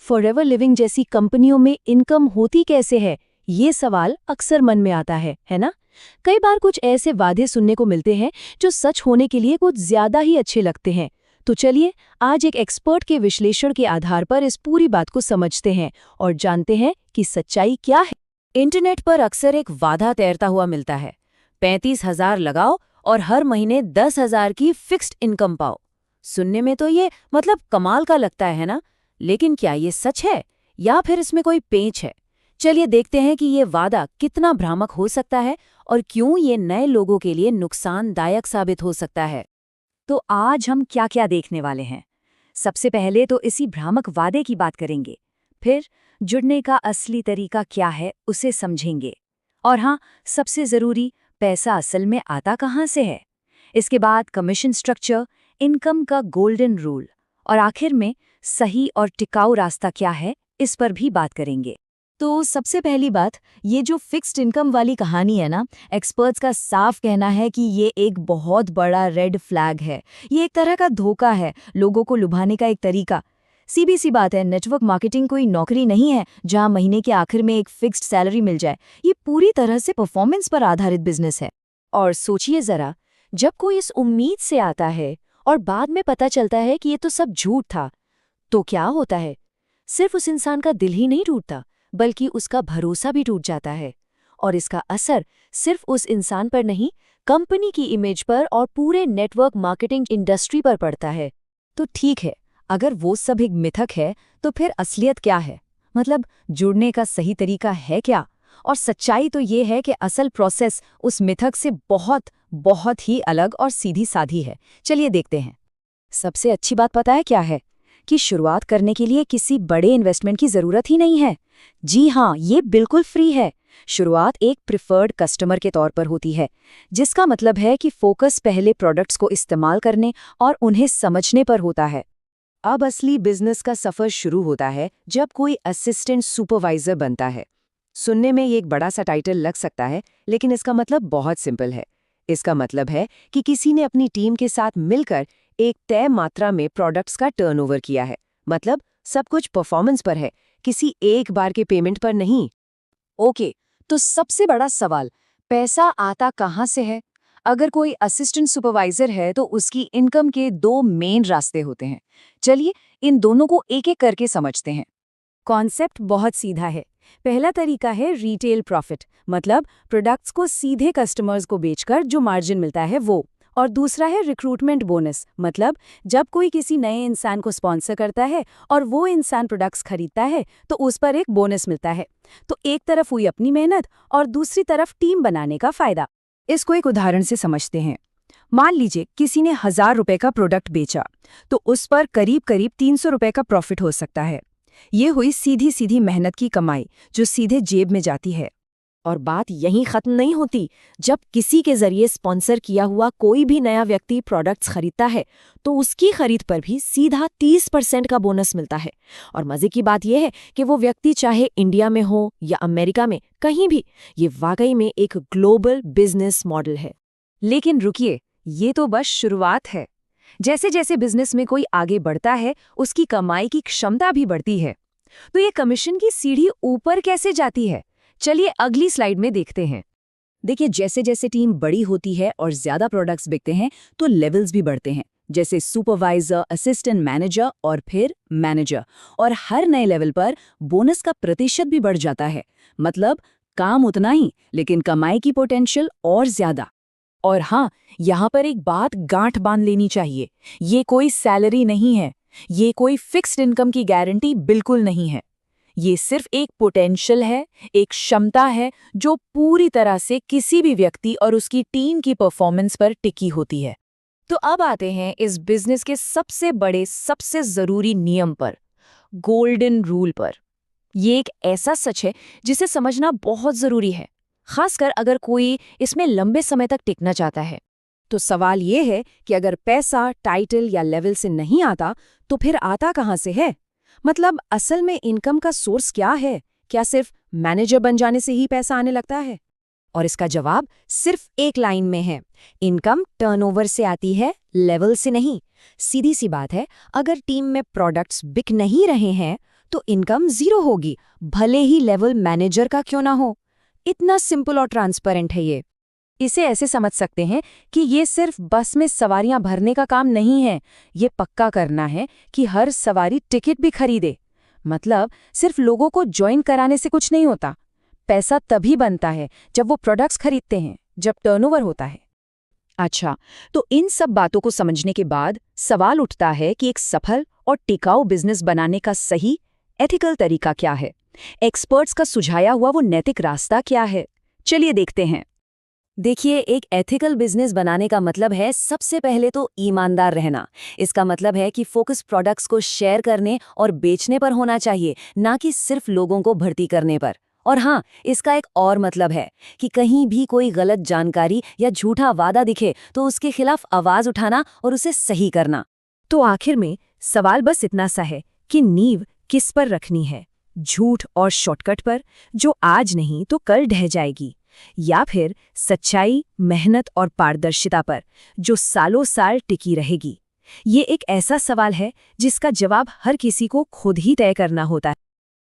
Forever living जैसी कंपनियों में इनकम होती कैसे है, ये सवाल अक्सर मन में आता है ना? कई बार कुछ ऐसे वादे सुनने को मिलते हैं जो सच होने के लिए कुछ ज्यादा ही अच्छे लगते हैं। तो चलिए आज एक एक्सपर्ट के विश्लेषण के आधार पर इस पूरी बात को समझते हैं और जानते हैं कि सच्चाई क्या है। इंटरनेट पर अक्सर एक वादा तैरता हुआ मिलता है, 35,000 लगाओ और हर महीने 10,000 की फिक्स्ड इनकम पाओ। सुनने में तो ये मतलब कमाल का लगता है ना, लेकिन क्या ये सच है या फिर इसमें कोई पेंच है? चलिए देखते हैं कि ये वादा कितना भ्रामक हो सकता है और क्यों ये नए लोगों के लिए नुकसानदायक साबित हो सकता है। तो आज हम क्या क्या देखने वाले हैं। सबसे पहले तो इसी भ्रामक वादे की बात करेंगे, फिर जुड़ने का असली तरीका क्या है उसे समझेंगे, और हाँ, सबसे ज़रूरी, पैसा असल में आता कहाँ से है। इसके बाद कमीशन स्ट्रक्चर, इनकम का गोल्डन रूल, और आखिर में सही और टिकाऊ रास्ता क्या है, इस पर भी बात करेंगे। तो सबसे पहली बात, ये जो फिक्स्ड इनकम वाली कहानी है ना, एक्सपर्ट्स का साफ कहना है कि ये एक बहुत बड़ा रेड फ्लैग है। ये एक तरह का धोखा है, लोगों को लुभाने का एक तरीका। सीधी सी बात है, नेटवर्क मार्केटिंग कोई नौकरी नहीं है जहां महीने के आखिर में एक फिक्स्ड सैलरी मिल जाए। ये पूरी तरह से परफॉर्मेंस पर आधारित बिजनेस है। और सोचिए जरा, जब कोई इस उम्मीद से आता है और बाद में पता चलता है कि ये तो सब झूठ था, तो क्या होता है? सिर्फ उस इंसान का दिल ही नहीं टूटता, बल्कि उसका भरोसा भी टूट जाता है। और इसका असर सिर्फ उस इंसान पर नहीं, कंपनी की इमेज पर और पूरे नेटवर्क मार्केटिंग इंडस्ट्री पर पड़ता है। तो ठीक है, अगर वो सब एक मिथक है तो फिर असलियत क्या है? मतलब जुड़ने का सही तरीका है क्या? और सच्चाई तो ये है कि असल प्रोसेस उस मिथक से बहुत बहुत ही अलग और सीधी साधी है। चलिए देखते हैं। सबसे अच्छी बात पता है क्या है? कि शुरुआत करने के लिए किसी बड़े इन्वेस्टमेंट की ज़रूरत ही नहीं है। जी हाँ, ये बिल्कुल फ्री है। शुरुआत एक प्रिफर्ड कस्टमर के तौर पर होती है, जिसका मतलब है कि फोकस पहले प्रोडक्ट्स को इस्तेमाल करने और उन्हें समझने पर होता है। अब असली बिजनेस का सफ़र शुरू होता है जब कोई असिस्टेंट सुपरवाइजर बनता है। सुनने में ये एक बड़ा सा टाइटल लग सकता है, लेकिन इसका मतलब बहुत सिंपल है। इसका मतलब है कि किसी ने अपनी टीम के साथ मिलकर एक तय मात्रा में प्रोडक्ट्स का टर्नओवर किया है। मतलब सब कुछ परफॉर्मेंस पर है, किसी एक बार के पेमेंट पर नहीं। ओके, तो सबसे बड़ा सवाल, पैसा आता कहाँ से है? अगर कोई असिस्टेंट सुपरवाइजर है तो उसकी इनकम के दो मेन रास्ते होते हैं। चलिए इन दोनों को एक एक करके समझते हैं। कॉन्सेप्ट बहुत सीधा है। पहला तरीका है रिटेल प्रॉफिट, मतलब प्रोडक्ट्स को सीधे कस्टमर्स को बेचकर जो मार्जिन मिलता है वो। और दूसरा है रिक्रूटमेंट बोनस, मतलब जब कोई किसी नए इंसान को स्पॉन्सर करता है और वो इंसान प्रोडक्ट्स खरीदता है तो उस पर एक बोनस मिलता है। तो एक तरफ हुई अपनी मेहनत और दूसरी तरफ टीम बनाने का फायदा। इसको एक उदाहरण से समझते हैं। मान लीजिए किसी ने 1,000 रुपए का प्रोडक्ट बेचा, तो उस पर करीब करीब 300 रुपए का प्रॉफिट हो सकता है। ये हुई सीधी सीधी मेहनत की कमाई जो सीधे जेब में जाती है। और बात यहीं खत्म नहीं होती। जब किसी के जरिए स्पॉन्सर किया हुआ कोई भी नया व्यक्ति प्रोडक्ट्स खरीदता है तो उसकी खरीद पर भी सीधा 30% का बोनस मिलता है। और मजे की बात यह है कि वो व्यक्ति चाहे इंडिया में हो या अमेरिका में, कहीं भी, ये वाकई में एक ग्लोबल बिजनेस मॉडल है। लेकिन रुकिए, ये तो बस शुरुआत है। जैसे जैसे बिजनेस में कोई आगे बढ़ता है उसकी कमाई की क्षमता भी बढ़ती है। तो ये कमीशन की सीढ़ी ऊपर कैसे जाती है? चलिए अगली स्लाइड में देखते हैं। देखिए, जैसे जैसे टीम बड़ी होती है और ज्यादा प्रोडक्ट्स बिकते हैं तो लेवल्स भी बढ़ते हैं, जैसे सुपरवाइजर, असिस्टेंट मैनेजर और फिर मैनेजर। और हर नए लेवल पर बोनस का प्रतिशत भी बढ़ जाता है। मतलब काम उतना ही, लेकिन कमाई की पोटेंशियल और ज्यादा। और हाँ, यहाँ पर एक बात गांठ बांध लेनी चाहिए, ये कोई सैलरी नहीं है, ये कोई फिक्स्ड इनकम की गारंटी बिल्कुल नहीं है। ये सिर्फ एक पोटेंशियल है, एक क्षमता है जो पूरी तरह से किसी भी व्यक्ति और उसकी टीम की परफॉर्मेंस पर टिकी होती है। तो अब आते हैं इस बिजनेस के सबसे बड़े, सबसे जरूरी नियम पर, गोल्डन रूल पर। ये एक ऐसा सच है जिसे समझना बहुत जरूरी है, खासकर अगर कोई इसमें लंबे समय तक टिकना चाहता है। तो सवाल ये है कि अगर पैसा टाइटल या लेवल से नहीं आता तो फिर आता कहाँ से है? मतलब असल में इनकम का सोर्स क्या है? क्या सिर्फ मैनेजर बन जाने से ही पैसा आने लगता है? और इसका जवाब सिर्फ एक लाइन में है, इनकम टर्नओवर से आती है, लेवल से नहीं। सीधी सी बात है, अगर टीम में प्रोडक्ट्स बिक नहीं रहे हैं तो इनकम जीरो होगी, भले ही लेवल मैनेजर का क्यों ना हो। इतना सिंपल और ट्रांसपेरेंट है ये। इसे ऐसे समझ सकते हैं कि ये सिर्फ बस में सवारियां भरने का काम नहीं है, ये पक्का करना है कि हर सवारी टिकट भी खरीदे। मतलब सिर्फ लोगों को ज्वाइन कराने से कुछ नहीं होता। पैसा तभी बनता है जब वो प्रोडक्ट्स खरीदते हैं, जब टर्नओवर होता है। अच्छा, तो इन सब बातों को समझने के बाद सवाल उठता है कि एक सफल और टिकाऊ बिजनेस बनाने का सही एथिकल तरीका क्या है? एक्सपर्ट्स का सुझाया हुआ वो नैतिक रास्ता क्या है? चलिए देखते हैं। देखिए, एक एथिकल बिजनेस बनाने का मतलब है सबसे पहले तो ईमानदार रहना। इसका मतलब है कि फोकस प्रोडक्ट्स को शेयर करने और बेचने पर होना चाहिए, ना कि सिर्फ लोगों को भर्ती करने पर। और हाँ, इसका एक और मतलब है कि कहीं भी कोई गलत जानकारी या झूठा वादा दिखे तो उसके खिलाफ आवाज उठाना और उसे सही करना। तो आखिर में सवाल बस इतना सा है कि नींव किस पर रखनी है, झूठ और शॉर्टकट पर जो आज नहीं तो कल ढह जाएगी, या फिर सच्चाई, मेहनत और पारदर्शिता पर जो सालों साल टिकी रहेगी? ये एक ऐसा सवाल है जिसका जवाब हर किसी को खुद ही तय करना होता है।